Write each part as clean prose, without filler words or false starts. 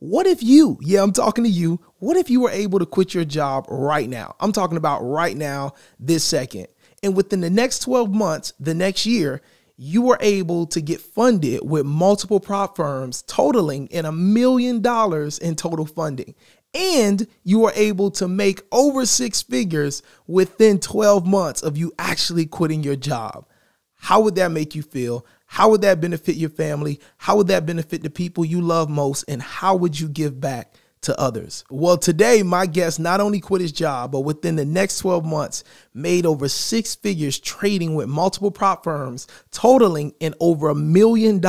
What if you, yeah, I'm talking to you, what if you were able to quit your job right now? I'm talking about right now, this second. And within the next 12 months, the next year, you were able to get funded with multiple prop firms totaling in $1 million in total funding. And you were able to make over 6 figures within 12 months of you actually quitting your job. How would that make you feel? How would that benefit your family? How would that benefit the people you love most? And how would you give back to others? Well, today, my guest not only quit his job, but within the next 12 months, made over 6 figures trading with multiple prop firms, totaling in over $1 million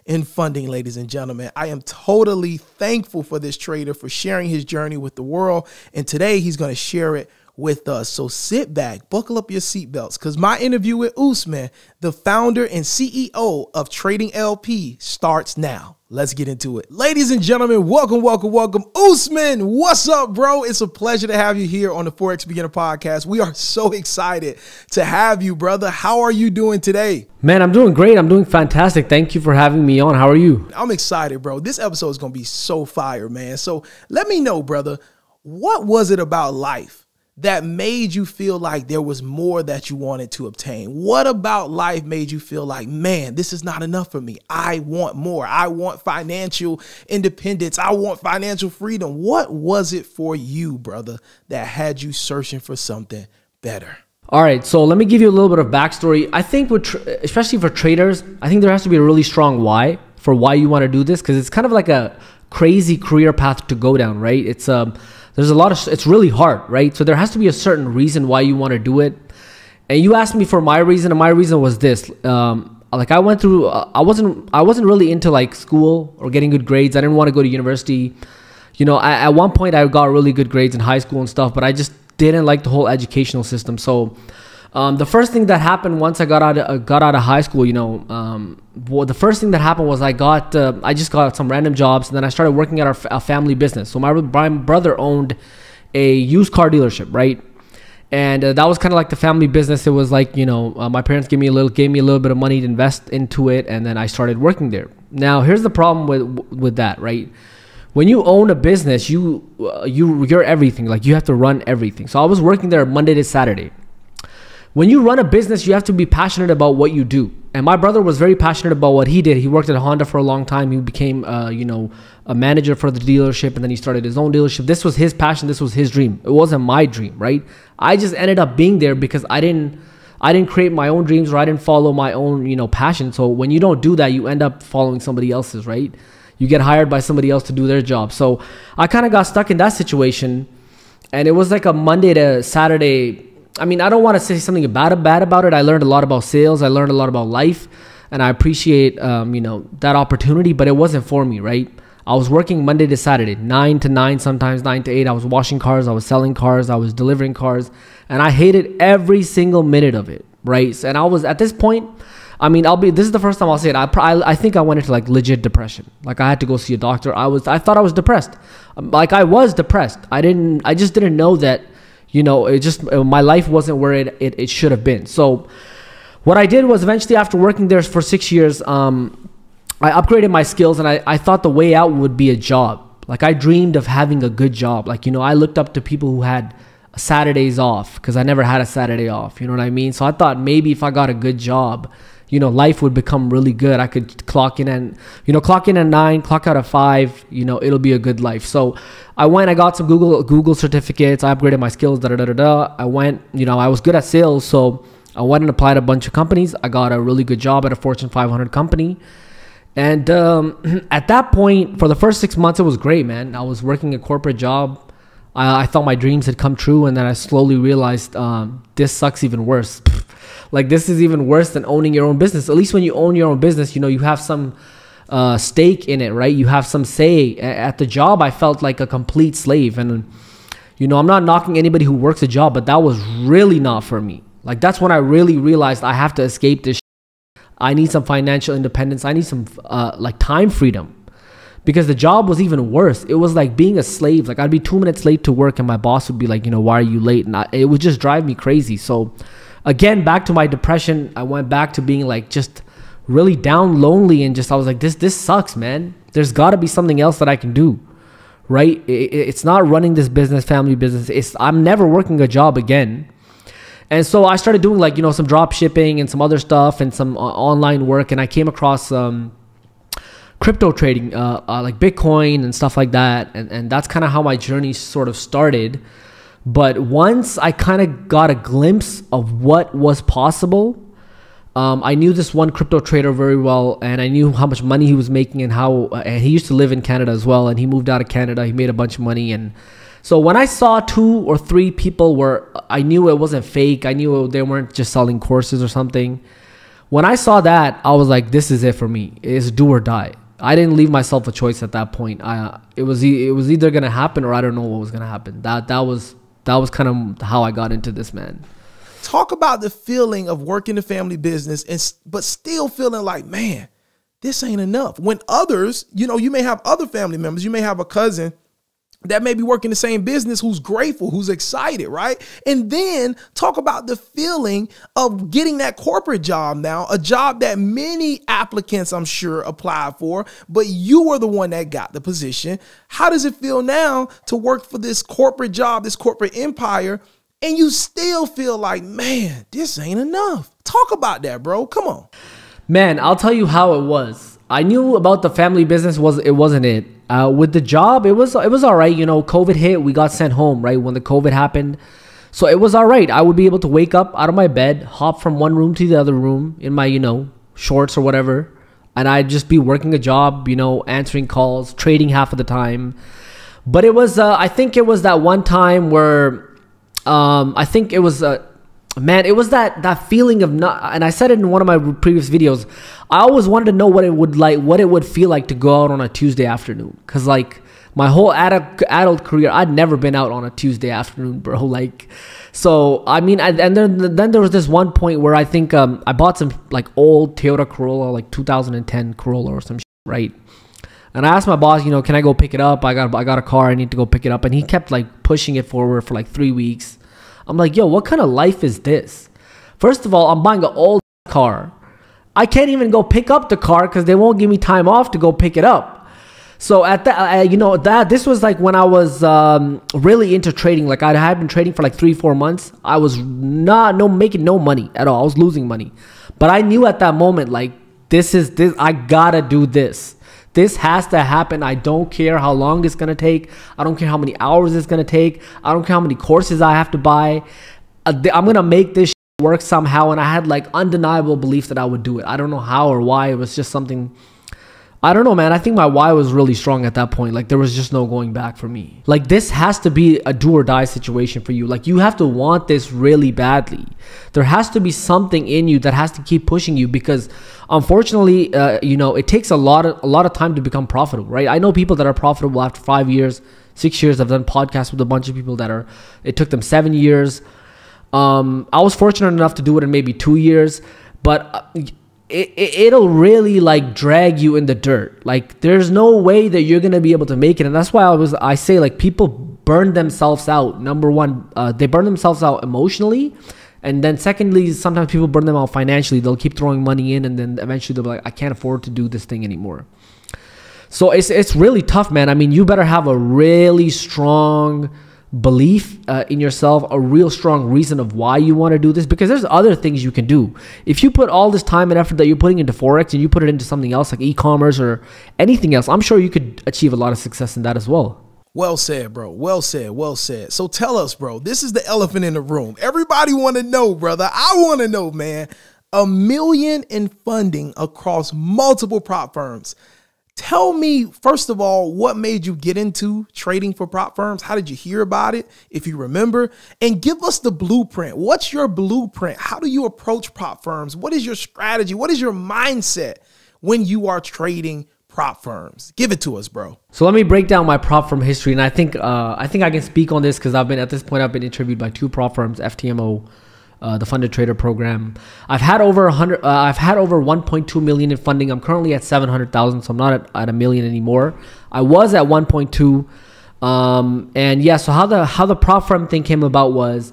in funding, ladies and gentlemen. I am totally thankful for this trader for sharing his journey with the world. And today he's going to share it with us. So sit back, buckle up your seatbelts, because my interview with Usman, the founder and CEO of Trading LP, starts now. Let's get into it. Ladies and gentlemen, welcome. Usman, what's up, bro? It's a pleasure to have you here on the Forex Beginner Podcast. We are so excited to have you, brother. How are you doing today? Man, I'm doing great. I'm doing fantastic. Thank you for having me on. How are you? I'm excited, bro. This episode is going to be so fire, man. So let me know, brother, what was it about life that made you feel like there was more that you wanted to obtain? What about life made you feel like, man, this is not enough for me? I want more. I want financial independence. I want financial freedom. What was it for you, brother, that had you searching for something better? All right, so let me give you a little bit of backstory. I think especially for traders, I think there has to be a really strong why for why you want to do this, because it's kind of like a crazy career path to go down, right? It's really hard, right? So there has to be a certain reason why you want to do it. And you asked me for my reason, and my reason was this. Like I went through, I wasn't really into like school or getting good grades. I didn't want to go to university. You know, at one point I got really good grades in high school and stuff, but I just didn't like the whole educational system. So the first thing that happened once I got out of high school, the first thing that happened was I just got some random jobs, and then I started working at a family business. So my brother owned a used car dealership, right? And that was kind of like the family business. It was like, my parents gave me a little bit of money to invest into it, and then I started working there. Now, here's the problem with that, right? When you own a business, you're everything. Like you have to run everything. So I was working there Monday to Saturday. When you run a business, you have to be passionate about what you do. And my brother was very passionate about what he did. He worked at Honda for a long time. He became, a manager for the dealership, and then he started his own dealership. This was his passion. This was his dream. It wasn't my dream, right? I just ended up being there because I didn't create my own dreams, or I didn't follow my own, passion. So when you don't do that, you end up following somebody else's, right? You get hired by somebody else to do their job. So I kind of got stuck in that situation, and it was like a Monday to Saturday. I mean, I don't want to say something bad about it. I learned a lot about sales. I learned a lot about life, and I appreciate, that opportunity, but it wasn't for me, right? I was working Monday to Saturday, 9 to 9, sometimes 9 to 8. I was washing cars. I was selling cars. I was delivering cars, and I hated every single minute of it, right? And I was at this point, this is the first time I'll say it. I think I went into like legit depression. Like I had to go see a doctor. I thought I was depressed. Like I was depressed. I just didn't know that, my life wasn't where it should have been. So what I did was eventually, after working there for 6 years, I upgraded my skills, and I thought the way out would be a job. Like I dreamed of having a good job. Like, I looked up to people who had Saturdays off, because I never had a Saturday off. You know what I mean? So I thought maybe if I got a good job, life would become really good. I could clock in at 9, clock out at 5, it'll be a good life. So I got some Google certificates. I upgraded my skills, I went, I was good at sales. So I went and applied a bunch of companies. I got a really good job at a Fortune 500 company. And at that point, for the first 6 months, it was great, man. I was working a corporate job. I thought my dreams had come true. And then I slowly realized this sucks even worse. Like this is even worse than owning your own business. At least when you own your own business, you have some stake in it, right? You have some say. At the job, I felt like a complete slave. And, I'm not knocking anybody who works a job, but that was really not for me. Like that's when I really realized I have to escape this. I need some financial independence. I need some time freedom, because the job was even worse. It was like being a slave. Like I'd be 2 minutes late to work, and my boss would be like, why are you late? And it would just drive me crazy. So again, back to my depression, I went back to being like just really down, lonely, and just I was like, this sucks, man. There's got to be something else that I can do, right? It's not running this business, family business. I'm never working a job again. And so I started doing like, some drop shipping and some other stuff and some online work. And I came across crypto trading, like Bitcoin and stuff like that. And that's kind of how my journey sort of started. But once I kind of got a glimpse of what was possible, I knew this one crypto trader very well, and I knew how much money he was making and and he used to live in Canada as well. And he moved out of Canada. He made a bunch of money. And so when I saw 2 or 3 people where I knew it wasn't fake, I knew they weren't just selling courses or something. When I saw that, I was like, this is it for me. It's do or die. I didn't leave myself a choice at that point. It was either going to happen or I don't know what was going to happen. That was kind of how I got into this, man. Talk about the feeling of working the family business but still feeling like, man, this ain't enough. When others, you may have other family members, you may have a cousin that may be working the same business who's grateful, who's excited, right? And then talk about the feeling of getting that corporate job now, a job that many applicants, I'm sure, applied for, but you were the one that got the position. How does it feel now to work for this corporate job, this corporate empire, and you still feel like, man, this ain't enough? Talk about that, bro. Come on. Man, I'll tell you how it was. I knew about the family business, it wasn't it. With the job, it was all right. COVID hit, we got sent home, right, when the COVID happened. So it was all right. I would be able to wake up out of my bed, hop from one room to the other room in my, shorts or whatever. And I'd just be working a job, answering calls, trading half of the time. But it was, I think it was that one time where, I think it was, man, it was that feeling of not, and I said it in one of my previous videos, I always wanted to know what it would feel like to go out on a Tuesday afternoon. Cause like my whole adult career, I'd never been out on a Tuesday afternoon, bro. Like, so, I mean, and then there was this one point where I think, I bought some like old Toyota Corolla, like 2010 Corolla or some shit, right? And I asked my boss, can I go pick it up? I got a car, I need to go pick it up. And he kept like pushing it forward for like 3 weeks. I'm like, yo, what kind of life is this? First of all, I'm buying an old car. I can't even go pick up the car because they won't give me time off to go pick it up. So at that, this was like when I was really into trading. Like I had been trading for like 3-4 months. I was making no money at all. I was losing money. But I knew at that moment, like, this, I gotta do this. This has to happen. I don't care how long it's going to take. I don't care how many hours it's going to take. I don't care how many courses I have to buy. I'm going to make this work somehow. And I had like undeniable belief that I would do it. I don't know how or why. It was just something, I don't know, man. I think my why was really strong at that point. Like there was just no going back for me. Like this has to be a do or die situation for you. Like you have to want this really badly. There has to be something in you that has to keep pushing you because unfortunately, it takes a lot of time to become profitable, right? I know people that are profitable after 5 years, 6 years. I've done podcasts with a bunch of people it took them 7 years. I was fortunate enough to do it in maybe 2 years, but it'll really like drag you in the dirt. Like there's no way that you're going to be able to make it. And that's why I say like people burn themselves out. Number one, they burn themselves out emotionally. And then secondly, sometimes people burn them out financially. They'll keep throwing money in and then eventually they'll be like, I can't afford to do this thing anymore. So it's really tough, man. I mean, you better have a really strong belief in yourself, a real strong reason of why you want to do this, because there's other things you can do. If you put all this time and effort that you're putting into Forex and you put it into something else like e-commerce or anything else, I'm sure you could achieve a lot of success in that as well. Well said, bro. Well said. Well said. So tell us, bro, this is the elephant in the room. Everybody want to know, brother. I want to know, man. $1 million in funding across multiple prop firms. Tell me, first of all, what made you get into trading for prop firms? How did you hear about it, if you remember? And give us the blueprint. What's your blueprint? How do you approach prop firms? What is your strategy? What is your mindset when you are trading prop firms? Give it to us, bro. So let me break down my prop firm history. And I think I can speak on this because I've been interviewed by 2 prop firms, FTMO, the Funded Trader Program. I've had over 1.2 million in funding. I'm currently at 700,000, so I'm not at $1 million anymore. I was at 1.2. And yeah, so how the prop firm thing came about was,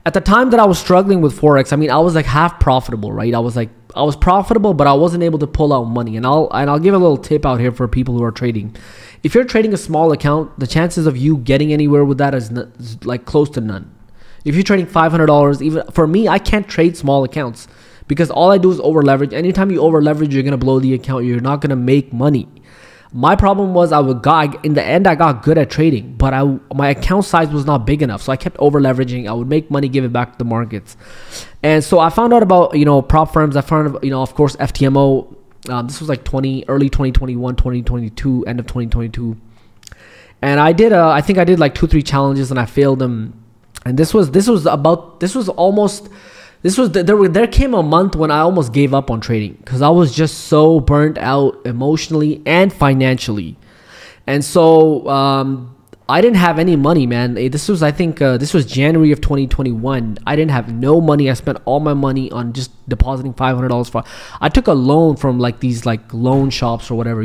at the time that I was struggling with Forex, I mean, I was like half profitable, right? I was profitable, but I wasn't able to pull out money. And I'll give a little tip out here for people who are trading. If you're trading a small account, the chances of you getting anywhere with that is like close to none. If you're trading $500, even for me, I can't trade small accounts because all I do is over leverage. Anytime you over leverage, you're going to blow the account. You're not going to make money. My problem was in the end, I got good at trading, but my account size was not big enough. So I kept over leveraging. I would make money, give it back to the markets. And so I found out about, prop firms. I found, of course, FTMO. This was like early 2021, 2022, end of 2022. And I think I did like 2-3 challenges and I failed them. And there came a month when I almost gave up on trading because I was just so burnt out emotionally and financially. And so I didn't have any money, man. This was January of 2021. I didn't have no money. I spent all my money on just depositing $500 I took a loan from like these like loan shops or whatever,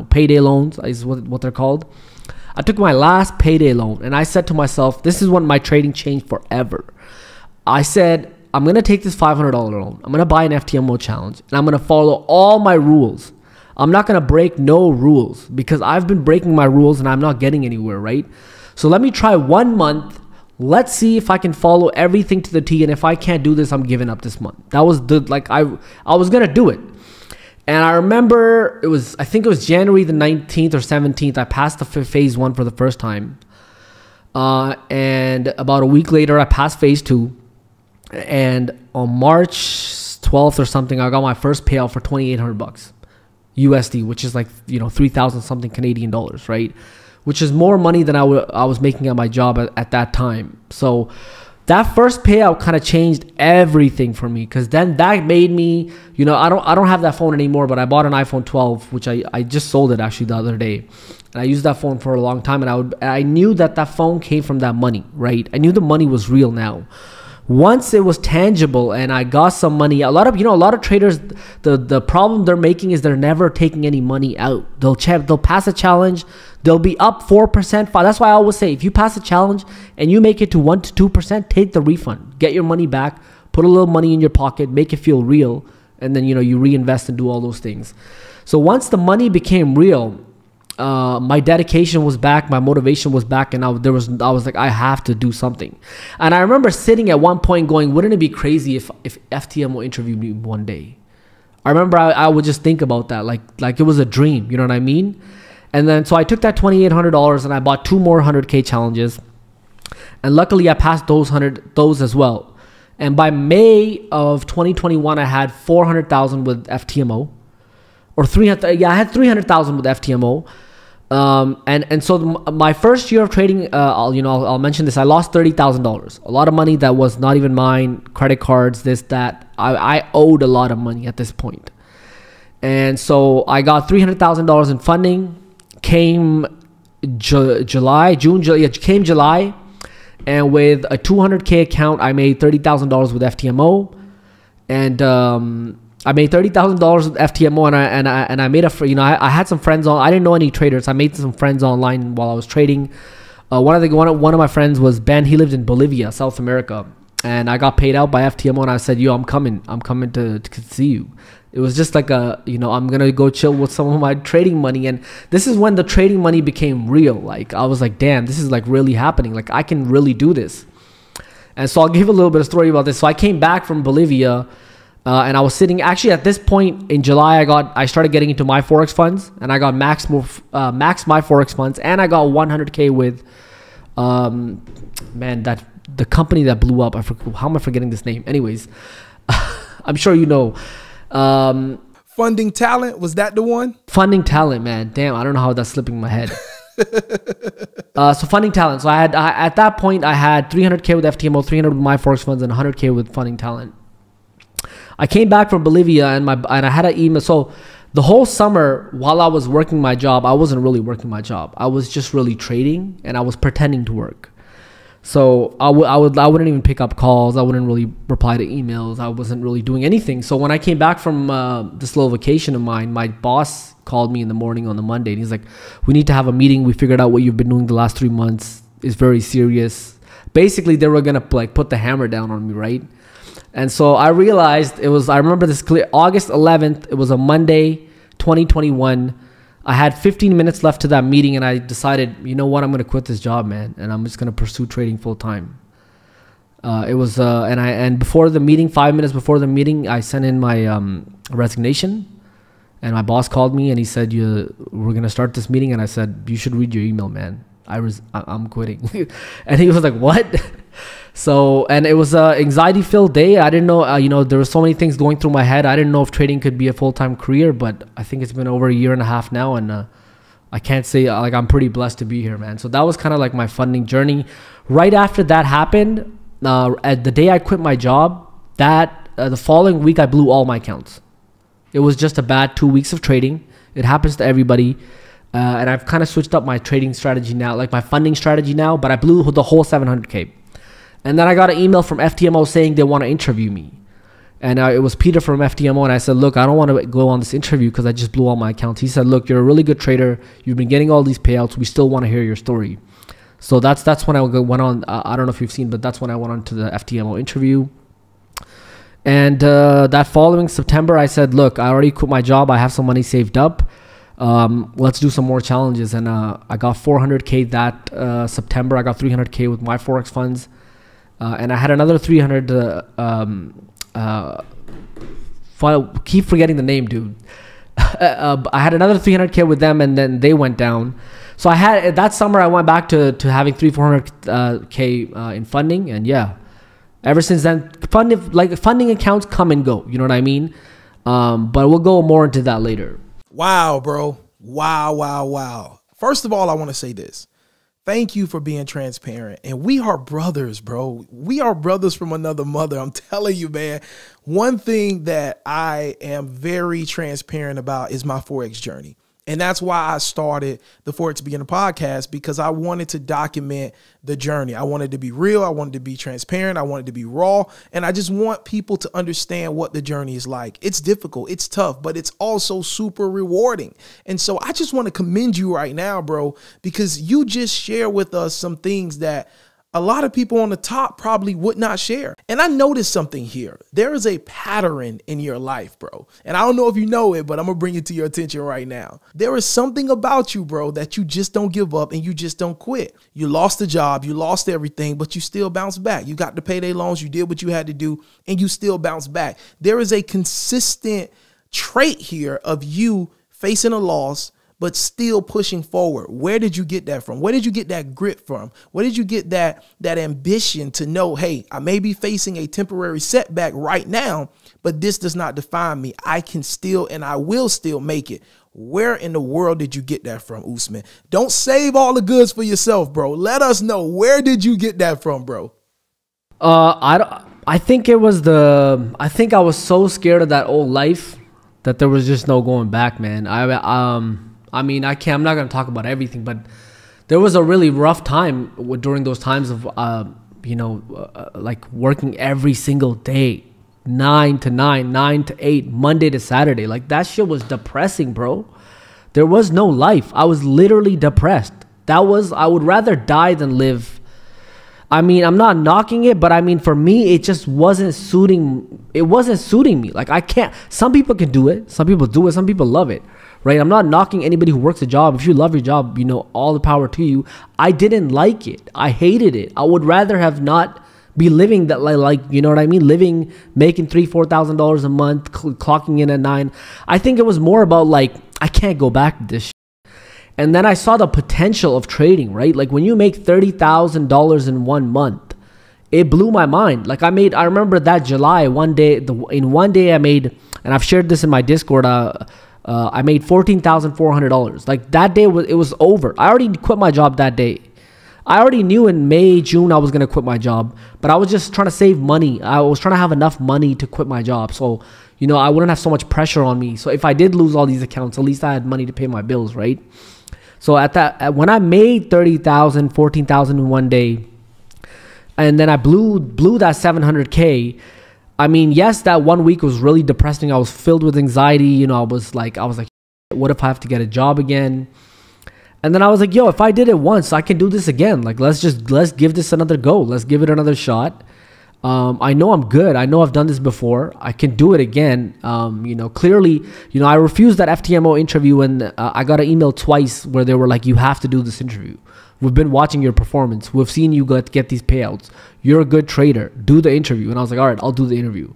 payday loans is what they're called. I took my last payday loan and I said to myself, this is when my trading changed forever. I said, I'm going to take this $500 loan. I'm going to buy an FTMO challenge and I'm going to follow all my rules. I'm not going to break no rules because I've been breaking my rules and I'm not getting anywhere, right? So let me try 1 month. Let's see if I can follow everything to the T. And if I can't do this, I'm giving up this month. That was I was going to do it. And I remember I think it was January the 19th or 17th. I passed the phase 1 for the first time. And about a week later, I passed phase 2. And on March 12th or something, I got my first payout for $2,800 USD, which is like, 3,000 something Canadian dollars, right? Which is more money than I was making at my job at that time. So that first payout kind of changed everything for me because then that made me, I don't have that phone anymore, but I bought an iPhone 12, which I just sold it actually the other day. And I used that phone for a long time and I knew that phone came from that money, right? I knew the money was real now. Once it was tangible and I got some money, a lot of traders, the problem they're making is they're never taking any money out. They'll pass a challenge, they'll be up 4%. That's why I always say, if you pass a challenge and you make it to 1 to 2%, take the refund, get your money back, put a little money in your pocket, make it feel real, and then you reinvest and do all those things. So once the money became real, my dedication was back, my motivation was back, and I was like, I have to do something. And I remember sitting at one point going, wouldn't it be crazy if FTM will interview me one day? I remember I would just think about that like it was a dream, you know what I mean? And then so I took that $2,800 and I bought 2 more 100K challenges, and luckily I passed those as well. And by May of 2021, I had 400,000 with FTMO, or 300. Yeah, I had 300,000 with FTMO. And so my first year of trading, I'll mention this. I lost $30,000, a lot of money that was not even mine, credit cards, this, that. I owed a lot of money at this point. And so I got $300,000 in funding. Came July, and with a 200K account, I made $30,000 with FTMO, and I made $30,000 with FTMO, and I made I had some friends on. I didn't know any traders. I made some friends online while I was trading. One of my friends was Ben. He lived in Bolivia, South America, and I got paid out by FTMO, and I said, "Yo, I'm coming to see you." It was just like I'm gonna go chill with some of my trading money, and this is when the trading money became real. Like I was like, damn, this is like really happening. Like I can really do this. And so I'll give a little bit of story about this. So I came back from Bolivia. And I was sitting, actually at this point in July, I started getting into my Forex funds, and I got max my Forex funds, and I got 100K with, the company that blew up. How am I forgetting this name? Anyways, I'm sure you know. Funding Talent, was that the one? Funding Talent, man. Damn, I don't know how that's slipping my head. So Funding Talent. So at that point, I had 300K with FTMO, 300 with my Forex funds, and 100K with Funding Talent. I came back from Bolivia and I had an email. So the whole summer while I was working my job, I wasn't really working my job. I was just really trading and I was pretending to work. So I wouldn't even pick up calls. I wouldn't really reply to emails. I wasn't really doing anything. So when I came back from this little vacation of mine, my boss called me in the morning on the Monday, and he's like, "We need to have a meeting. We figured out what you've been doing the last 3 months is very serious. Basically, they were gonna like put the hammer down on me, right? And so I realized I remember this clear, August 11th, it was a Monday, 2021. I had 15 minutes left to that meeting, and I decided, you know what, I'm gonna quit this job, man, and I'm just gonna pursue trading full time. And before the meeting, 5 minutes before the meeting, I sent in my resignation, and my boss called me and he said, we're gonna start this meeting, and I said, you should read your email, man. I'm quitting. And he was like, what? So, and it was a anxiety filled day. I didn't know, there were so many things going through my head. I didn't know if trading could be a full-time career, but I think it's been over a year and a half now, and I can't say, like, I'm pretty blessed to be here, man. So that was kind of like my funding journey. Right after that happened, at the day I quit my job, the following week I blew all my accounts. It was just a bad 2 weeks of trading. It happens to everybody. And I've kind of switched up my trading strategy now, like my funding strategy now, but I blew the whole 700K. And then I got an email from FTMO saying they want to interview me. And it was Peter from FTMO, and I said, look, I don't want to go on this interview because I just blew all my accounts. He said, look, you're a really good trader. You've been getting all these payouts. We still want to hear your story. So that's when I went on. I don't know if you've seen, but that's when I went on to the FTMO interview. And that following September, I said, look, I already quit my job. I have some money saved up. Let's do some more challenges. And I got 400K that September. I got 300K with my Forex funds. And I had another 300. Keep forgetting the name, dude. I had another 300K with them, and then they went down. So I had that summer, I went back to having 400K in funding. And yeah, ever since then, funding accounts come and go. You know what I mean? But we'll go more into that later. Wow, bro. Wow. First of all, I want to say this. Thank you for being transparent. And we are brothers, bro. We are brothers from another mother. I'm telling you, man. One thing that I am very transparent about is my Forex journey. And that's why I started the Forex Beginner podcast, because I wanted to document the journey. I wanted to be real. I wanted to be transparent. I wanted to be raw. And I just want people to understand what the journey is like. It's difficult. It's tough, but it's also super rewarding. And so I just want to commend you right now, bro, because you just share with us some things that a lot of people on the top probably would not share. And I noticed something here. There is a pattern in your life, bro. And I don't know if you know it, but I'm going to bring it to your attention right now. There is something about you, bro, that you just don't give up and you just don't quit. You lost the job, you lost everything, but you still bounce back. You got to pay their loans, you did what you had to do, and you still bounce back. There is a consistent trait here of you facing a loss, but still pushing forward. Where did you get that from? Where did you get that grit from? Where did you get that ambition to know, hey, I may be facing a temporary setback right now, but this does not define me. I can still and I will still make it. Where in the world did you get that from, Usman? Don't save all the goods for yourself, bro. Let us know. Where did you get that from, bro? I think I was so scared of that old life that there was just no going back, man. I'm not going to talk about everything, but there was a really rough time during those times of, like working every single day, 9 to 9, 9 to 8, Monday to Saturday. Like that shit was depressing, bro. There was no life. I was literally depressed. I would rather die than live. I mean, I'm not knocking it, but I mean, for me, it just wasn't suiting. It wasn't suiting me. Like I can't, some people can do it. Some people do it. Some people love it. Right? I'm not knocking anybody who works a job. If you love your job, all the power to you. I didn't like it. I hated it. I would rather have not be living that like you know what I mean? Living, making $3,000-$4,000 a month, clocking in at 9. I think it was more about like, I can't go back to this shit. And then I saw the potential of trading, right? Like when you make $30,000 in 1 month, it blew my mind. Like I remember that July, in one day I made, and I've shared this in my Discord, I made $14,400. Like that day it was over. I already quit my job that day. I already knew in May, June I was going to quit my job, but I was just trying to save money. I was trying to have enough money to quit my job. So, I wouldn't have so much pressure on me. So if I did lose all these accounts, at least I had money to pay my bills, right? So when I made $30,000, $14,000 in one day, and then I blew that 700K, I mean, yes, that 1 week was really depressing. I was filled with anxiety. I was like, what if I have to get a job again? And then I was like, yo, if I did it once, I can do this again. Like, let's give this another go. Let's give it another shot. I know I'm good. I know I've done this before. I can do it again. Clearly, I refused that FTMO interview, and I got an email twice where they were like, you have to do this interview. We've been watching your performance. We've seen you get these payouts. You're a good trader. Do the interview. And I was like, all right, I'll do the interview.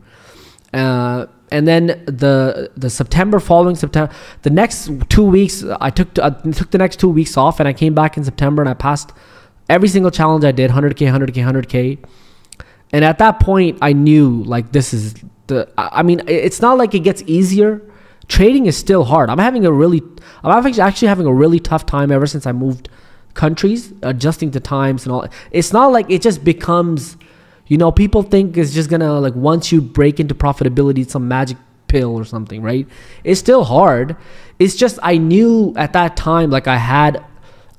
And then following September, the next 2 weeks, I took the next 2 weeks off, and I came back in September, and I passed every single challenge I did, 100K, 100K, 100K. And at that point, I knew, like, it's not like it gets easier. Trading is still hard. I'm actually having a really tough time ever since I moved countries, adjusting to times and all. It's not like it just becomes, people think it's just gonna, like, once you break into profitability, it's some magic pill or something, right? It's still hard. It's just, I knew at that time, like, I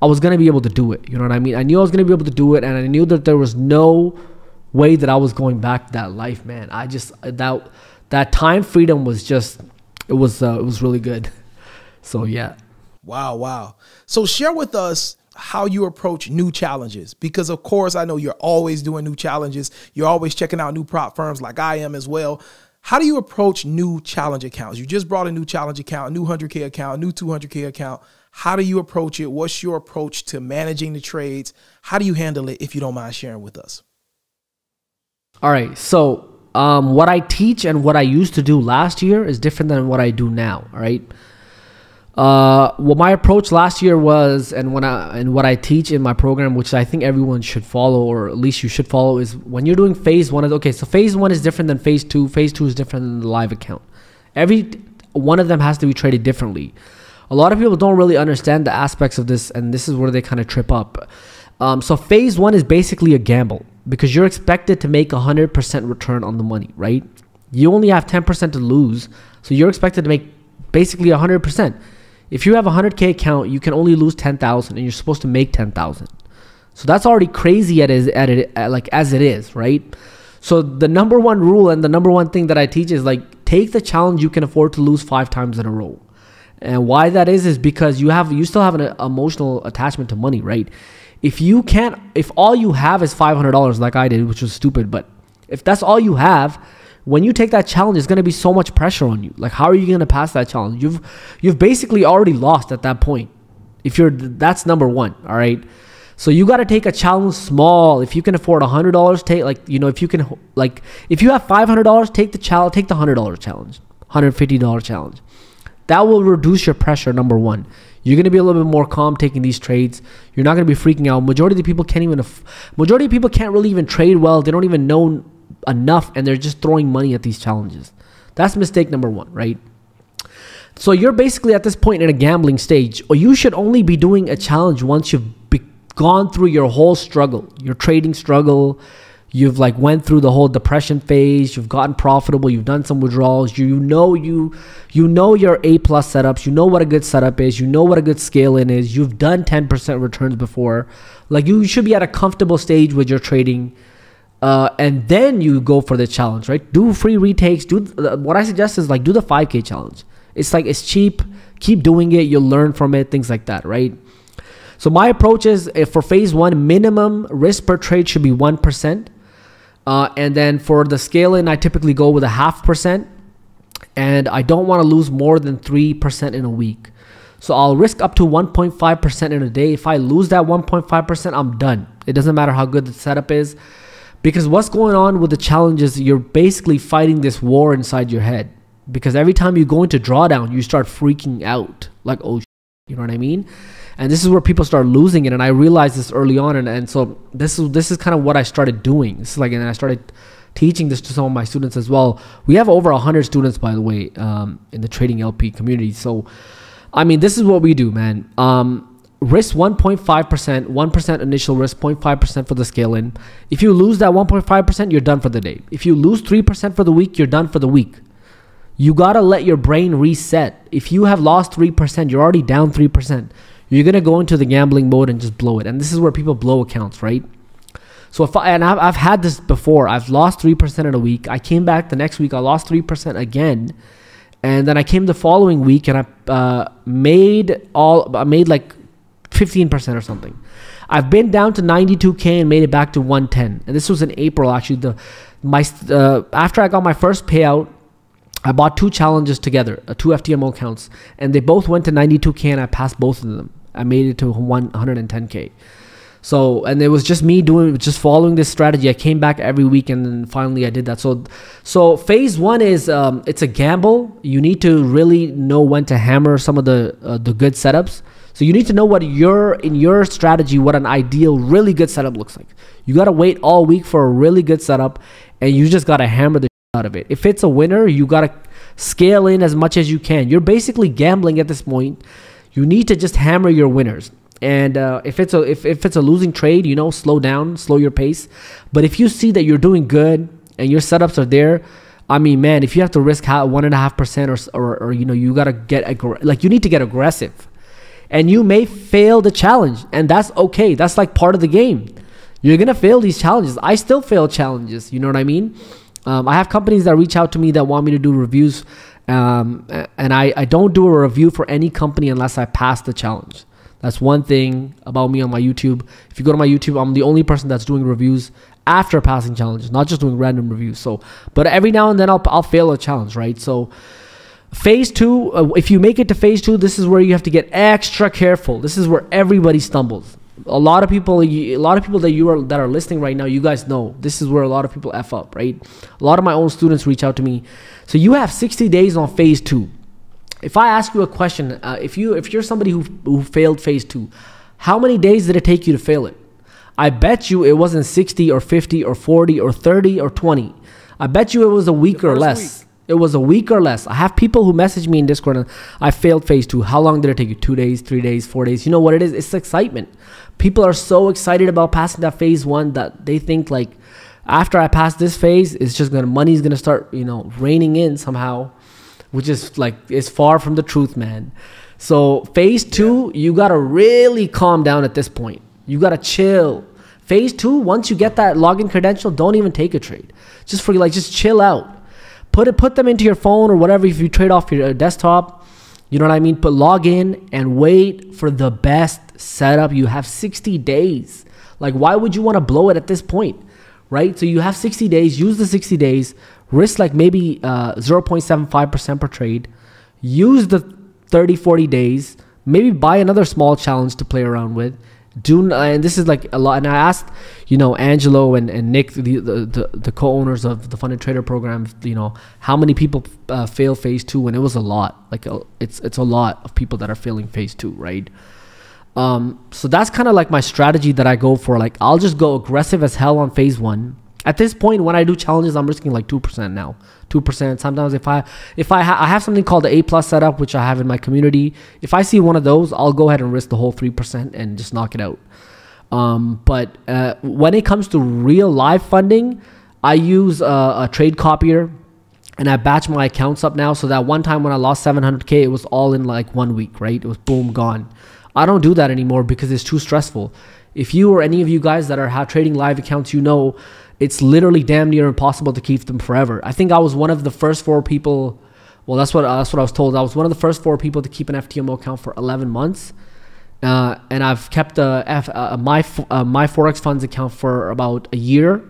was gonna be able to do it. You know what I mean? I knew I was gonna be able to do it, and I knew that there was no way that I was going back to that life, man. That time freedom was just, it was really good. So yeah. Wow. So share with us how you approach new challenges, because of course I know you're always doing new challenges. You're always checking out new prop firms like I am as well. How do you approach new challenge accounts? You just brought a new challenge account, a new 100K account, a new 200K account. How do you approach it? What's your approach to managing the trades? How do you handle it, if you don't mind sharing with us? All right. So what I teach and what I used to do last year is different than what I do now. All right. What my approach last year was, and what I teach in my program, which I think everyone should follow, or at least you should follow, is when you're doing phase one. So phase one is different than phase two. Phase two is different than the live account. Every one of them has to be traded differently. A lot of people don't really understand the aspects of this, and this is where they kind of trip up. So phase one is basically a gamble, because you're expected to make 100% return on the money, right? You only have 10% to lose, so you're expected to make basically 100%. If you have a 100K account, you can only lose 10,000, and you're supposed to make 10,000. So that's already crazy as it is, right? So the number one rule and the number one thing that I teach is, like, take the challenge you can afford to lose 5 times in a row. And why that is because you still have an emotional attachment to money, right? If all you have is $500 like I did, which was stupid, but if that's all you have, when you take that challenge, there's going to be so much pressure on you. Like, how are you going to pass that challenge? You've basically already lost at that point. That's number one. All right. So you got to take a challenge small. If you can afford $100, if you have $500, take the $100 challenge, $150 challenge. That will reduce your pressure. Number one, you're going to be a little bit more calm taking these trades. You're not going to be freaking out. Majority of people can't really even trade well. They don't even know enough, and they're just throwing money at these challenges. That's mistake number one, right? So you're basically at this point in a gambling stage, or you should only be doing a challenge once you've gone through your whole struggle, your trading struggle. You've went through the whole depression phase. You've gotten profitable. You've done some withdrawals. You know your A+ setups. You know what a good setup is. You know what a good scale in is. You've done 10% returns before. You should be at a comfortable stage with your trading. And then you go for the challenge, right? Do free retakes. What I suggest is do the 5K challenge. It's cheap. Keep doing it. You'll learn from it. Things like that, right? So my approach is, for phase one, minimum risk per trade should be 1%. And then for the scale-in, I typically go with 0.5%. And I don't want to lose more than 3% in a week. So I'll risk up to 1.5% in a day. If I lose that 1.5%, I'm done. It doesn't matter how good the setup is. Because what's going on with the challenges, you're basically fighting this war inside your head. Because every time you go into drawdown, you start freaking out. Oh, you know what I mean? And this is where people start losing it. And I realized this early on. And so this is kind of what I started doing. This is and I started teaching this to some of my students as well. We have over 100 students, by the way, in the Trading LP community. So, this is what we do, man. Risk 1.5%, 1% initial risk, 0.5% for the scale-in. If you lose that 1.5%, you're done for the day. If you lose 3% for the week, you're done for the week. You got to let your brain reset. If you have lost 3%, you're already down 3%. You're going to go into the gambling mode and just blow it. And this is where people blow accounts, right? So I've had this before. I've lost 3% in a week. I came back the next week. I lost 3% again. And then I came the following week and I made 15% or something. I've been down to 92K and made it back to 110. And this was in April, actually. After I got my first payout, I bought 2 challenges together, 2 FTMO accounts, and they both went to 92K, and I passed both of them. I made it to 110K. So, and it was just me just following this strategy. I came back every week, and then finally I did that. So phase 1 is, it's a gamble. You need to really know when to hammer some of the good setups. So you need to know what in your strategy, what an ideal, really good setup looks like. You got to wait all week for a really good setup, and you just got to hammer the out of it. If it's a winner, you got to scale in as much as you can. You're basically gambling at this point. You need to just hammer your winners. And if it's a losing trade, slow down, slow your pace. But if you see that you're doing good and your setups are there, I mean, man, if you have to risk 1.5% or you gotta you need to get aggressive, and you may fail the challenge, and that's okay. That's like part of the game. You're gonna fail these challenges. I still fail challenges. You know what I mean? I have companies that reach out to me that want me to do reviews, and I don't do a review for any company unless I pass the challenge. That's one thing about me on my YouTube. If you go to my YouTube, I'm the only person that's doing reviews after passing challenges, not just doing random reviews. So, but every now and then I'll fail a challenge, right? So phase 2, if you make it to phase 2, this is where you have to get extra careful. This is where everybody stumbles. A lot of people that are listening right now, you guys know this is where a lot of people F up, right? A lot of my own students reach out to me. So you have 60 days on phase 2. If I ask you a question, if you're somebody who failed phase 2, how many days did it take you to fail it? I bet you it wasn't 60 or 50 or 40 or 30 or 20. I bet you it was a week or less. It was a week or less. I have people who message me in Discord and I failed phase 2. How long did it take you? 2 days, 3 days, 4 days? You know what it is? It's excitement. People are so excited about passing that phase 1 that they think like after I pass this phase, it's just money's gonna start, raining in somehow, which is is far from the truth, man. So phase 2, you gotta really calm down at this point. You gotta chill. Phase 2, once you get that login credential, don't even take a trade. Just chill out. Put them into your phone or whatever. If you trade off your desktop, you know what I mean? But log in and wait for the best setup. You have 60 days. Like, why would you want to blow it at this point, right? So you have 60 days. Use the 60 days. Risk like maybe 0.75% per trade. Use the 30, 40 days. Maybe buy another small challenge to play around with. And this is like a lot. And I asked, Angelo and Nick, the co-owners of the Funded Trader program, how many people fail phase 2, and it was a lot. It's a lot of people that are failing phase 2, right? So that's kind of like my strategy that I go for. Like, I'll just go aggressive as hell on phase 1. At this point, when I do challenges, I'm risking like 2% now. 2%. Sometimes if I have something called the A+ setup, which I have in my community, if I see one of those, I'll go ahead and risk the whole 3% and just knock it out. But when it comes to real live funding, I use a trade copier, and I batch my accounts up now, so that one time when I lost 700K, it was all in like 1 week, right? It was boom, gone. I don't do that anymore because it's too stressful. If you or any of you guys that are trading live accounts, it's literally damn near impossible to keep them forever. I think I was one of the first 4 people. Well, that's what I was told. I was one of the first 4 people to keep an FTMO account for 11 months. And I've kept my Forex funds account for about a year.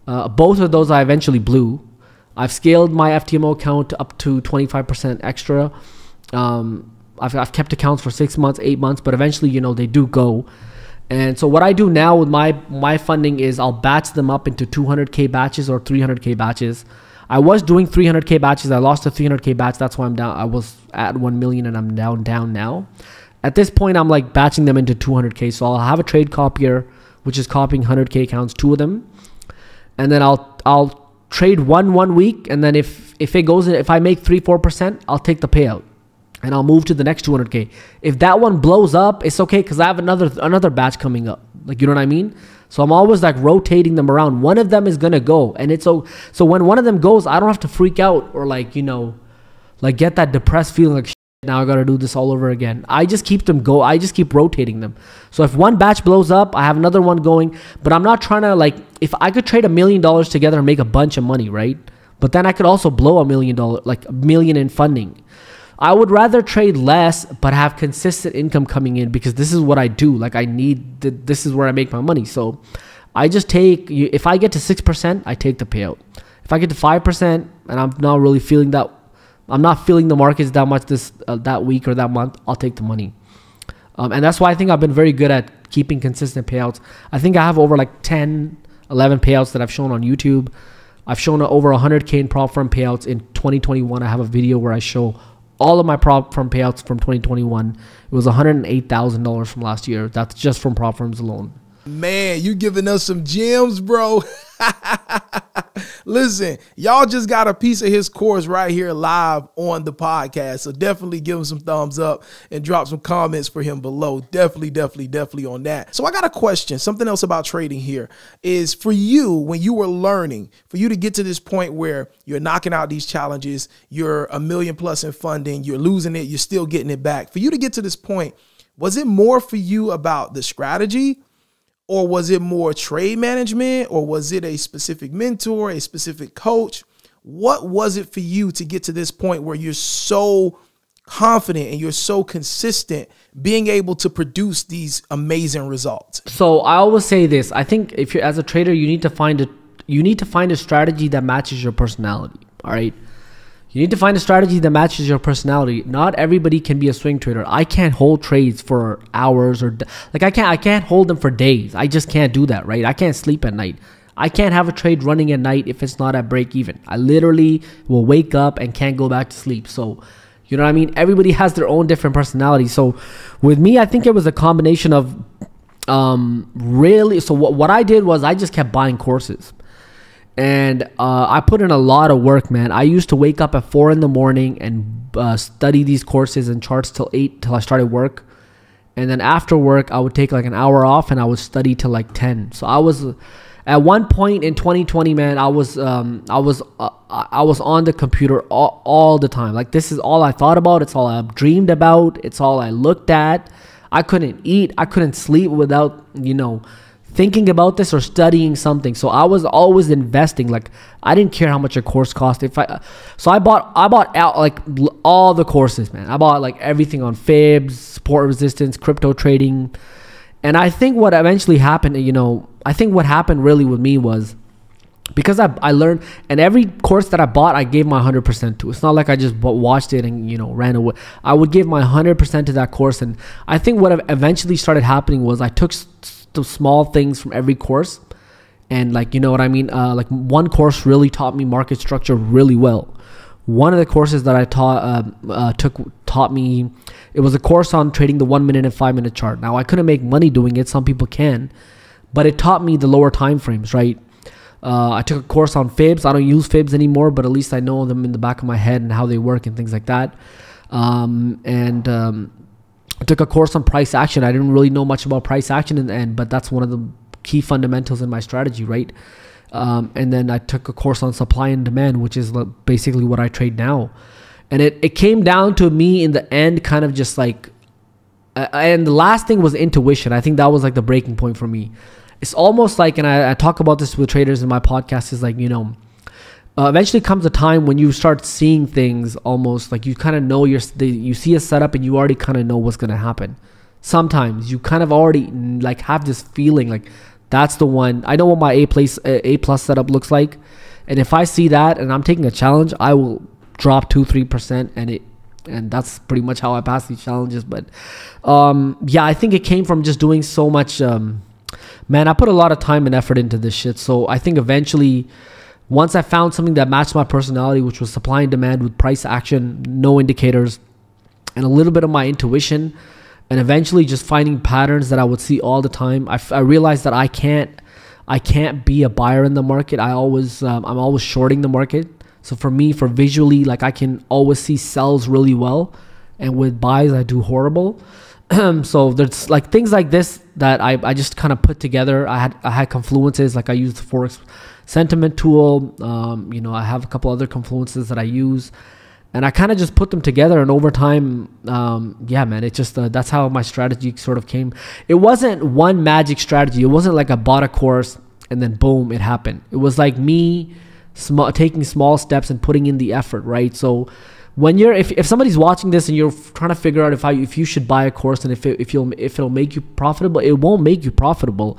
Both of those I eventually blew. I've scaled my FTMO account up to 25% extra. I've kept accounts for 6 months, 8 months, but eventually, they do go. And so what I do now with my funding is I'll batch them up into 200K batches or 300K batches. I was doing 300K batches. I lost a 300K batch. That's why I'm down. I was at 1 million and I'm down now. At this point, I'm like batching them into 200K. So I'll have a trade copier, which is copying 100K accounts, 2 of them. And then I'll trade one week. And then if it goes, if I make 3-4%, I'll take the payout. And I'll move to the next 200K. If that one blows up, it's okay because I have another batch coming up. Like, you know what I mean? So I'm always like rotating them around. One of them is gonna go, and it's so when one of them goes, I don't have to freak out or get that depressed feeling like, now I gotta do this all over again. I just keep them go. I just keep rotating them. So if one batch blows up, I have another one going. But I'm not trying to if I could trade $1 million together and make a bunch of money, right? But then I could also blow $1 million, like $1 million in funding. I would rather trade less but have consistent income coming in, because this is what I do. Like this is where I make my money. So I just take, if I get to 6%, I take the payout. If I get to 5% and I'm not really feeling that, I'm not feeling the markets that much that week or that month, I'll take the money. And that's why I think I've been very good at keeping consistent payouts. I think I have over like 10, 11 payouts that I've shown on YouTube. I've shown over 100K in prop firm payouts in 2021. I have a video where I show all of my prop firm payouts from 2021. It was $108,000 from last year. That's just from prop firms alone. Man, you giving us some gems, bro. Listen, y'all just got a piece of his course right here live on the podcast. So definitely give him some thumbs up and drop some comments for him below. Definitely on that. So I got a question. Something else about trading here is, for you, when you were learning, for you to get to this point where you're knocking out these challenges, you're $1 million plus in funding, you're losing it, you're still getting it back. For you to get to this point, was it more for you about the strategy? Or was it more trade management? Or was it a specific mentor, a specific coach? What was it for you to get to this point where you're so confident and you're so consistent being able to produce these amazing results? So I always say this. I think if you're, as a trader, you need to find a strategy that matches your personality. All right. You need to find a strategy that matches your personality. Not everybody can be a swing trader. I can't hold trades for hours, or like I can't hold them for days. I just can't do that, right? I can't sleep at night. I can't have a trade running at night if it's not at break even. I literally will wake up and can't go back to sleep. So, you know what I mean? Everybody has their own different personality. So with me, I think it was a combination of really. So what I did was I just kept buying courses. And I put in a lot of work, man. I used to wake up at 4 in the morning and study these courses and charts till 8, till I started work. And then after work, I would take like an hour off and I would study till like 10. So I was, at one point in 2020, man, I was on the computer all the time. Like, this is all I thought about. It's all I dreamed about. It's all I looked at. I couldn't eat. I couldn't sleep without, thinking about this or studying something. So I was always investing. Like, I didn't care how much a course cost. So I bought out like all the courses, man. I bought like everything on fibs, support resistance, crypto trading. And I think what eventually happened, I think what happened really with me was, because I learned, and every course that I bought, I gave my 100% to. It's not like I just watched it and, ran away. I would give my 100% to that course. And I think what eventually started happening was I took the small things from every course, and like, like one course really taught me market structure really well. One of the courses that I taught me, it was a course on trading the 1 minute and 5 minute chart. Now, I couldn't make money doing it. Some people can, but it taught me the lower time frames, right? I took a course on fibs. I don't use fibs anymore, but at least I know them in the back of my head and how they work and things like that. I took a course on price action. I didn't really know much about price action in the end, but that's one of the key fundamentals in my strategy, right? And then I took a course on supply and demand, which is basically what I trade now. And it came down to me in the end, kind of just like, and the last thing was intuition. I think that was like the breaking point for me. It's almost like, and I talk about this with traders in my podcast, is like, eventually comes a time when you start seeing things almost like you kind of know you see a setup and you already kind of know what's going to happen. Sometimes you kind of already like have this feeling like that's the one. I know what my A plus setup looks like. And if I see that and I'm taking a challenge, I will drop 2-3% and that's pretty much how I pass these challenges. But yeah, I think it came from just doing so much. Man, I put a lot of time and effort into this shit. So I think eventually, once I found something that matched my personality, which was supply and demand with price action, no indicators, and a little bit of my intuition, and eventually just finding patterns that I would see all the time, I realized that I can't be a buyer in the market. I'm always shorting the market. So for me, for visually, like I can always see sells really well, and with buys I do horrible. So there's like things like this that I just kind of put together. I had confluences, like I used the Forex sentiment tool. I have a couple other confluences that I use, and I kind of just put them together. And over time, yeah, man, it just that's how my strategy sort of came. It wasn't one magic strategy. It wasn't like I bought a course and then boom, it happened. It was like me taking small steps and putting in the effort, right? So when you're if somebody's watching this and you're trying to figure out if you should buy a course and if it'll make you profitable, it won't make you profitable,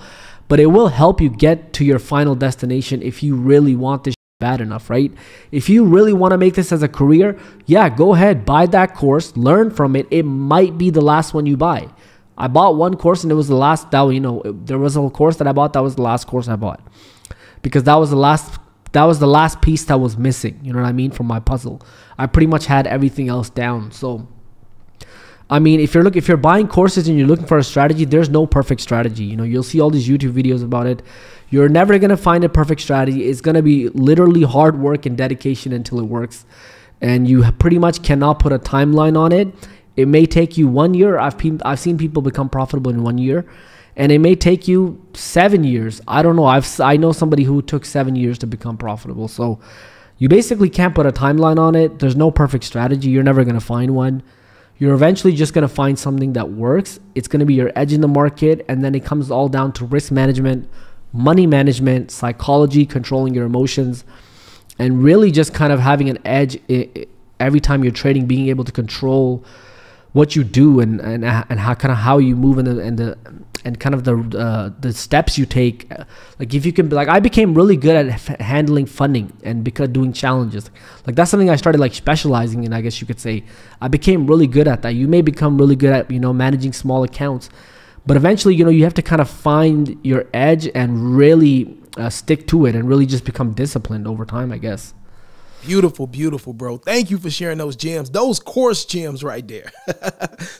but it will help you get to your final destination if you really want this bad enough, right? If you really want to make this as a career, yeah, go ahead, buy that course, learn from it. It might be the last one you buy. I bought one course and it was the last, that, you know, there was a course that I bought that was the last course I bought, because that was the last piece that was missing, you know what I mean, from my puzzle. I pretty much had everything else down. So I mean, if you're buying courses and you're looking for a strategy, there's no perfect strategy. You know, you'll see all these YouTube videos about it. You're never going to find a perfect strategy. It's going to be literally hard work and dedication until it works. And you pretty much cannot put a timeline on it. It may take you 1 year. I've seen people become profitable in 1 year, and it may take you 7 years. I don't know. I know somebody who took 7 years to become profitable. So you basically can't put a timeline on it. There's no perfect strategy. You're never going to find one. You're eventually just going to find something that works. It's going to be your edge in the market. And then it comes all down to risk management, money management, psychology, controlling your emotions, and really just kind of having an edge every time you're trading, being able to control what you do and how you move and kind of the steps you take. Like if you can, like I became really good at handling funding and because doing challenges. Like that's something I started like specializing in, I guess you could say. I became really good at that. You may become really good at, you know, managing small accounts, but eventually, you know, you have to kind of find your edge and really stick to it and really just become disciplined over time, I guess. Beautiful, beautiful, bro. Thank you for sharing those gems, those course gems right there.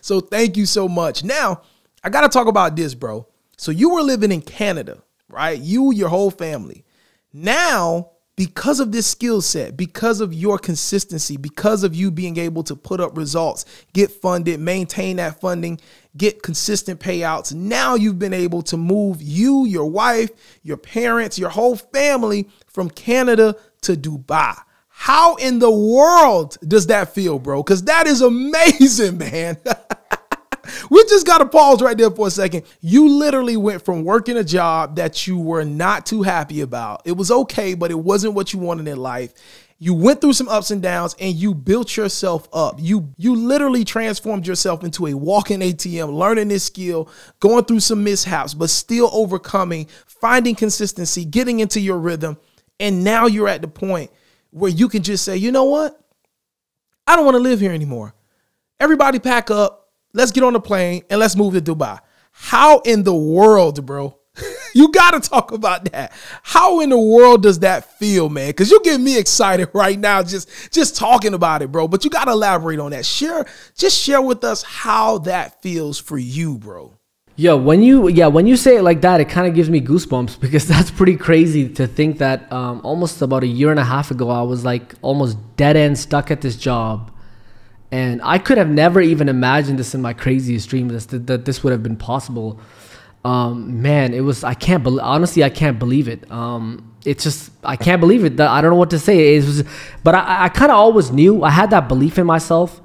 So thank you so much. Now, I got to talk about this, bro. So you were living in Canada, right? You, your whole family. Now, because of this skill set, because of your consistency, because of you being able to put up results, get funded, maintain that funding, get consistent payouts, now you've been able to move you, your wife, your parents, your whole family from Canada to Dubai. How in the world does that feel, bro? Because that is amazing, man. We just got to pause right there for a second. You literally went from working a job that you were not too happy about. It was okay, but it wasn't what you wanted in life. You went through some ups and downs and you built yourself up. You literally transformed yourself into a walking ATM, learning this skill, going through some mishaps, but still overcoming, finding consistency, getting into your rhythm. And now you're at the point where you can just say, you know what? I don't want to live here anymore. Everybody pack up. Let's get on the plane and let's move to Dubai. How in the world, bro? You got to talk about that. How in the world does that feel, man? Because you get me excited right now just talking about it, bro. But you got to elaborate on that. Just share with us how that feels for you, bro. Yeah, when you say it like that, it kind of gives me goosebumps, because that's pretty crazy to think that almost about a year and a half ago, I was like almost dead end stuck at this job. And I could have never even imagined this in my craziest dreams, that this would have been possible. Man, it was, honestly, I can't believe it. It's just, I can't believe it. I don't know what to say. It was, but I kind of always knew. I had that belief in myself.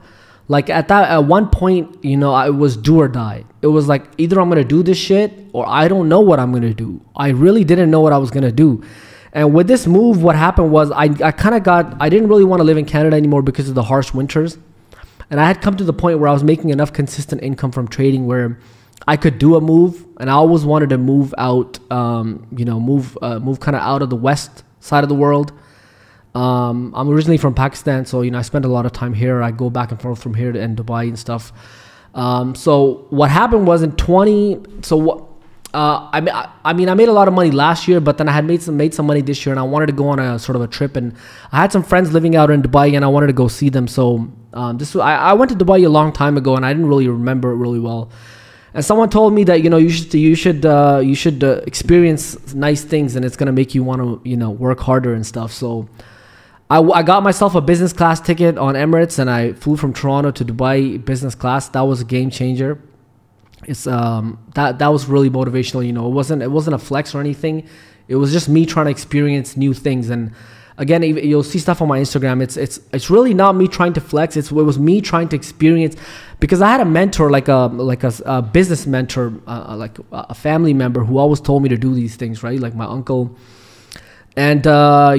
Like at one point, you know, it was do or die. It was like, either I'm going to do this shit or I don't know what I'm going to do. I really didn't know what I was going to do. And with this move, what happened was I didn't really want to live in Canada anymore because of the harsh winters. And I had come to the point where I was making enough consistent income from trading where I could do a move. And I always wanted to move out, move kind of out of the west side of the world. I'm originally from Pakistan, so, you know, I spend a lot of time here. I go back and forth from here to Dubai and stuff. So what happened was in I made a lot of money last year, but then I had made some money this year, and I wanted to go on a sort of a trip, and I had some friends living out in Dubai, and I wanted to go see them. So I went to Dubai a long time ago, and I didn't really remember it really well. And someone told me that, you know, you should experience nice things, and it's gonna make you want to, you know, work harder and stuff. So I got myself a business class ticket on Emirates, and I flew from Toronto to Dubai business class. That was a game changer. It's that was really motivational. You know, it wasn't a flex or anything. It was just me trying to experience new things. And again, you'll see stuff on my Instagram. It's really not me trying to flex. It was me trying to experience, because I had a mentor, like a business mentor, like a family member who always told me to do these things, right? Like my uncle. And,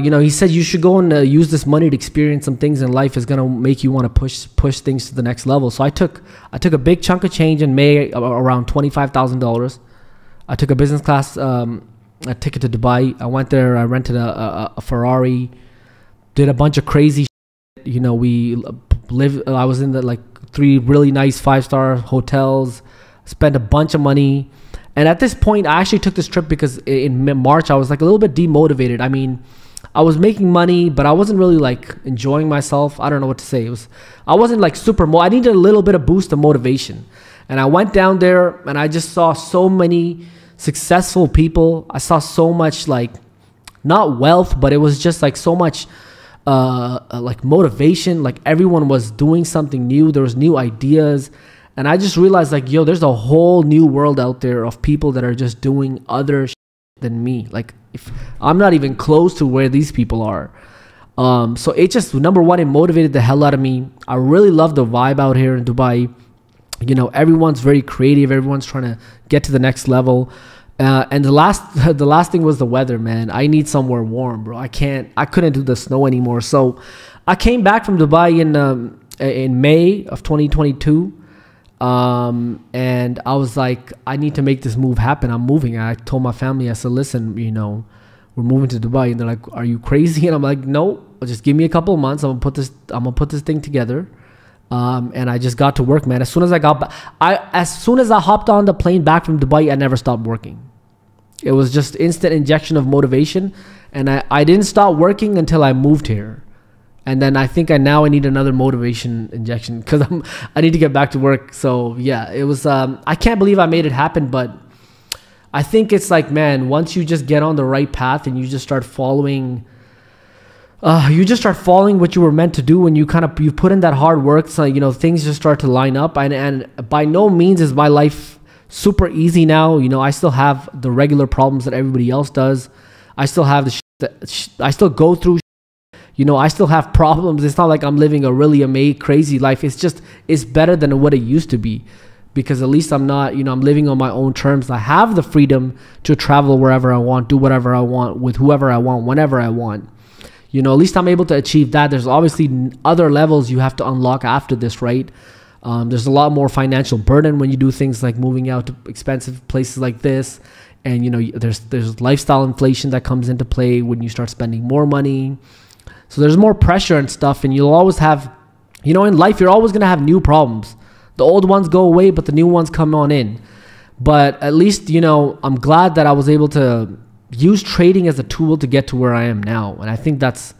you know, he said you should go and use this money to experience some things in life is going to make you want to push things to the next level. So I took a big chunk of change in May, around $25,000. I took a business class a ticket to Dubai. I went there. I rented a Ferrari, did a bunch of crazy shit. You know, I was in the like 3 really nice 5-star hotels, spent a bunch of money. And at this point, I actually took this trip because in March, I was like a little bit demotivated. I mean, I was making money, but I wasn't really like enjoying myself. I don't know what to say. I wasn't like I needed a little bit of boost of motivation. And I went down there and I just saw so many successful people. I saw so much like, not wealth, but it was just like so much like motivation. Like everyone was doing something new. There was new ideas. And I just realized like, yo, there's a whole new world out there of people that are just doing other shit than me. Like if I'm not even close to where these people are. So it just, number one, it motivated the hell out of me. I really love the vibe out here in Dubai. You know, everyone's very creative. Everyone's trying to get to the next level. And the last thing was the weather, man. I need somewhere warm, bro. I couldn't do the snow anymore. So I came back from Dubai in May of 2022. And I was like, I need to make this move happen. I'm moving. I told my family, I said, listen, you know, we're moving to Dubai. And they're like, are you crazy? And I'm like, no, just give me a couple of months. I'm gonna put this thing together. And I just got to work, man. As soon as I hopped on the plane back from Dubai, I never stopped working. It was just instant injection of motivation. And I didn't stop working until I moved here. And then I think I need another motivation injection because I need to get back to work. So yeah, it was, I can't believe I made it happen, but I think it's like, man, once you just get on the right path and you just start following what you were meant to do, when you put in that hard work, so, you know, things just start to line up. And by no means is my life super easy now. You know, I still have the regular problems that everybody else does. I still have I still go through. You know, I still have problems. It's not like I'm living a really crazy life. It's better than what it used to be, because at least I'm not, you know, I'm living on my own terms. I have the freedom to travel wherever I want, do whatever I want, with whoever I want, whenever I want. You know, at least I'm able to achieve that. There's obviously other levels you have to unlock after this, right? There's a lot more financial burden when you do things like moving out to expensive places like this. And, you know, there's lifestyle inflation that comes into play when you start spending more money. So there's more pressure and stuff, and you'll always have, you know, in life, you're always going to have new problems. The old ones go away, but the new ones come on in. But at least, you know, I'm glad that I was able to use trading as a tool to get to where I am now. And I think that's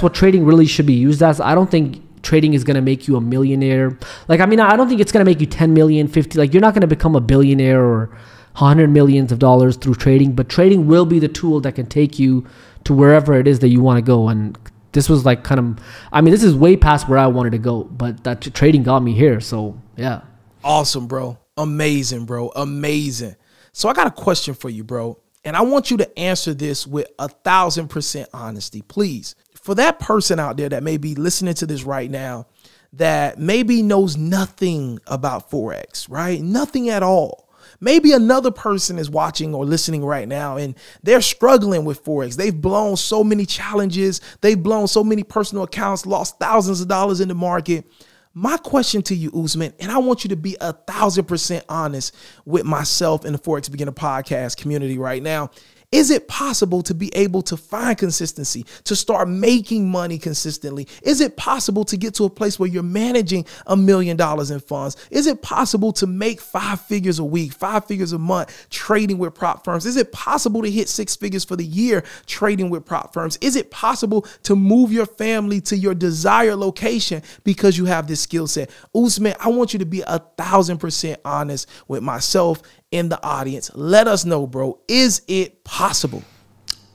what trading really should be used as. I don't think trading is going to make you a millionaire. Like, I mean, I don't think it's going to make you 10 million, 50, like you're not going to become a billionaire or $100 million through trading, but trading will be the tool that can take you to wherever it is that you want to go. And this was like this is way past where I wanted to go, but that trading got me here. So yeah. Awesome, bro. Amazing, bro. Amazing. So I got a question for you, bro. And I want you to answer this with 1,000% honesty, please. For that person out there that may be listening to this right now, that maybe knows nothing about Forex, right? Nothing at all. Maybe another person is watching or listening right now and they're struggling with Forex. They've blown so many challenges. They've blown so many personal accounts, lost thousands of dollars in the market. My question to you, Usman, and I want you to be 1,000% honest with myself and the Forex Beginner Podcast community right now. Is it possible to be able to find consistency, to start making money consistently? Is it possible to get to a place where you're managing $1 million in funds? Is it possible to make 5 figures a week, 5 figures a month trading with prop firms? Is it possible to hit 6 figures for the year trading with prop firms? Is it possible to move your family to your desired location because you have this skill set? Usman, I want you to be 1,000% honest with myself in the audience. Let us know, bro. Is it possible?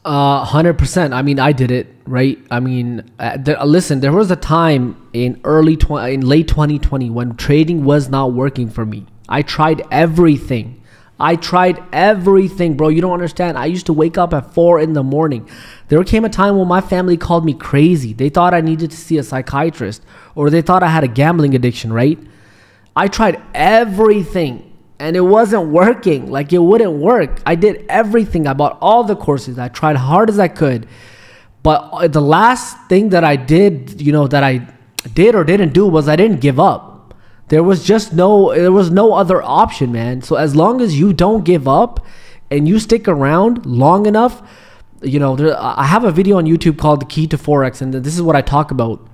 100%. I mean, I did it, right? I mean, listen, there was a time in late 2020 when trading was not working for me. I tried everything. Bro. You don't understand. I used to wake up at 4 in the morning. There came a time when my family called me crazy. They thought I needed to see a psychiatrist, or they thought I had a gambling addiction, right? I tried everything. and it wasn't working. Like, it wouldn't work. I did everything. I bought all the courses. I tried hard as I could. But the last thing that I did, that I did or didn't do was I didn't give up. There was no other option, man. So as long as you don't give up and you stick around long enough, I have a video on YouTube called The Key to Forex, and this is what I talk about.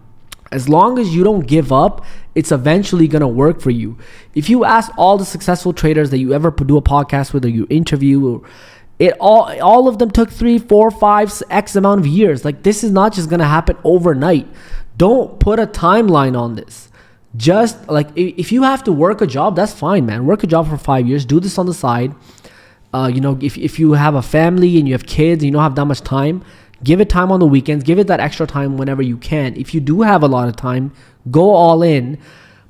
As long as you don't give up, it's eventually going to work for you. If you ask all the successful traders that you ever do a podcast with or you interview, all of them took 3, 4, 5, X amount of years. Like, this is not just going to happen overnight. Don't put a timeline on this. Just like, if you have to work a job, that's fine, man. Work a job for 5 years. Do this on the side. If you have a family and you have kids and you don't have that much time, give it time on the weekends. Give it that extra time whenever you can. If you do have a lot of time, go all in.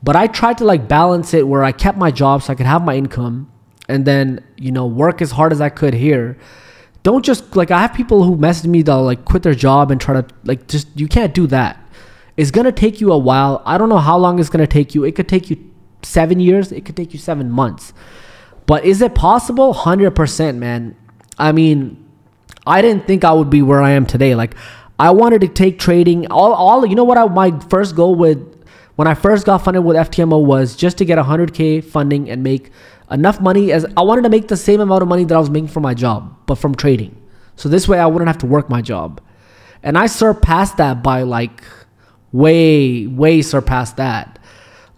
But I tried to balance it where I kept my job so I could have my income, and then, work as hard as I could here. Don't just, I have people who message me, they'll quit their job and try to, you can't do that. It's going to take you a while. I don't know how long it's going to take you. It could take you 7 years. It could take you 7 months. But is it possible? 100%, man. I mean, I didn't think I would be where I am today. I wanted to take trading my first goal when I first got funded with FTMO was just to get 100K funding and make enough money. As I wanted to make the same amount of money that I was making from my job, but from trading. So this way I wouldn't have to work my job. And I surpassed that by way surpassed that.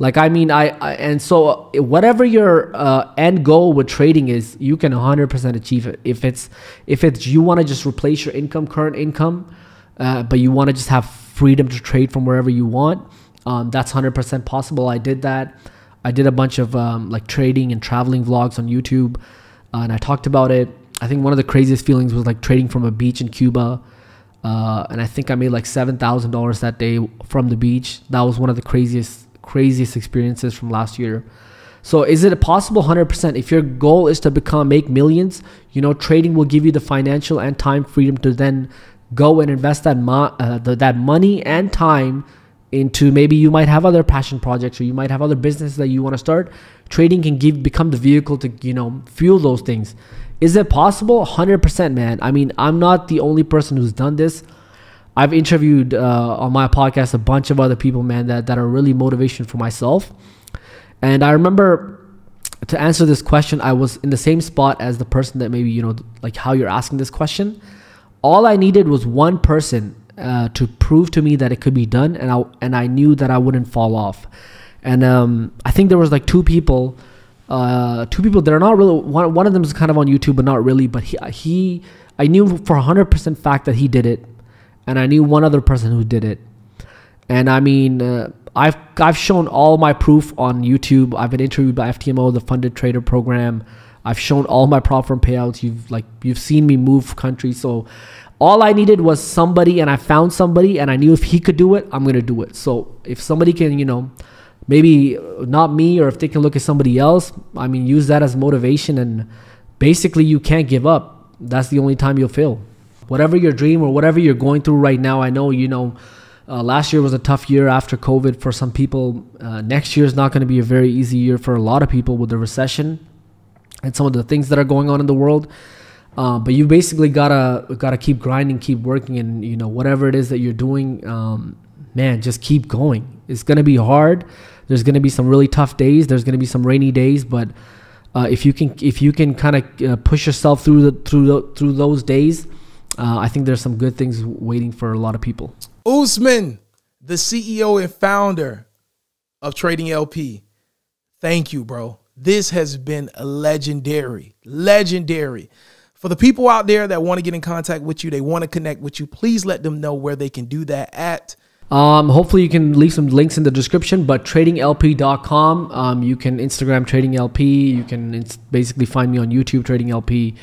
And so whatever your end goal with trading is, you can 100% achieve it. If it's you want to just replace your current income, but you want to just have freedom to trade from wherever you want, that's 100% possible. I did that. I did a bunch of trading and traveling vlogs on YouTube, and I talked about it. I think one of the craziest feelings was trading from a beach in Cuba. And I think I made $7,000 that day from the beach. That was one of the craziest experiences from last year. So is it possible? 100%. If your goal is to make millions, trading will give you the financial and time freedom to then go and invest that money and time into, maybe you might have other passion projects, or you might have other businesses that you want to start. Trading can become the vehicle to fuel those things. Is it possible? 100%, man. I mean, I'm not the only person who's done this. I've interviewed on my podcast a bunch of other people, man, that are really motivation for myself. And I remember, to answer this question, I was in the same spot as the person that maybe, how you're asking this question. All I needed was one person to prove to me that it could be done, and I knew that I wouldn't fall off. And I think there was two people that are not really, one of them is kind of on YouTube, but not really. But I knew for 100% fact that he did it. And I knew one other person who did it. And I mean, I've shown all my proof on YouTube. I've been interviewed by FTMO, the Funded Trader Program. I've shown all my profit from payouts. You've seen me move countries. So all I needed was somebody, and I found somebody, and I knew if he could do it, I'm gonna do it. So if somebody can, maybe not me, or if they can look at somebody else, I mean, use that as motivation. And basically, you can't give up. That's the only time you'll fail. Whatever your dream or whatever you're going through right now, I know, last year was a tough year after COVID for some people. Next year is not going to be a very easy year for a lot of people with the recession and some of the things that are going on in the world. But you basically gotta keep grinding, keep working, and whatever it is that you're doing, man, just keep going. It's gonna be hard. There's gonna be some really tough days. There's gonna be some rainy days, but if you can kind of push yourself through those days, I think there's some good things waiting for a lot of people. Usman, the CEO and founder of Trading LP, thank you, bro. This has been legendary. For the people out there that want to get in contact with you, they want to connect with you, please let them know where they can do that at. Hopefully you can leave some links in the description, but tradinglp.com. You can Instagram Trading LP. You can basically find me on YouTube, Trading LP.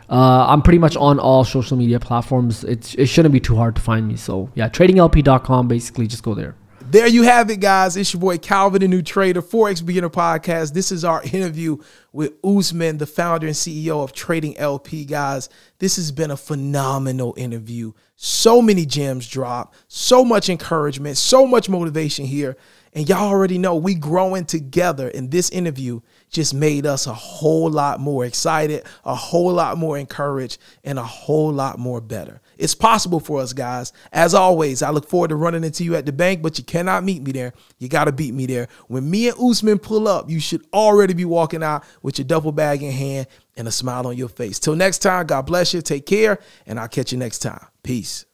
I'm pretty much on all social media platforms. It shouldn't be too hard to find me. So yeah, tradinglp.com, basically just go there. There you have it, guys. It's your boy Calvin, the New Trader, Forex Beginner Podcast. This is our interview with Usman, the founder and CEO of Trading LP, guys. This has been a phenomenal interview. So many gems dropped, so much encouragement, so much motivation here. And y'all already know we growing together, and this interview just made us a whole lot more excited, a whole lot more encouraged, and a whole lot more better. It's possible for us, guys. As always, I look forward to running into you at the bank, but you cannot meet me there. You got to beat me there. When me and Usman pull up, you should already be walking out with your duffel bag in hand and a smile on your face. Till next time, God bless you. Take care, and I'll catch you next time. Peace.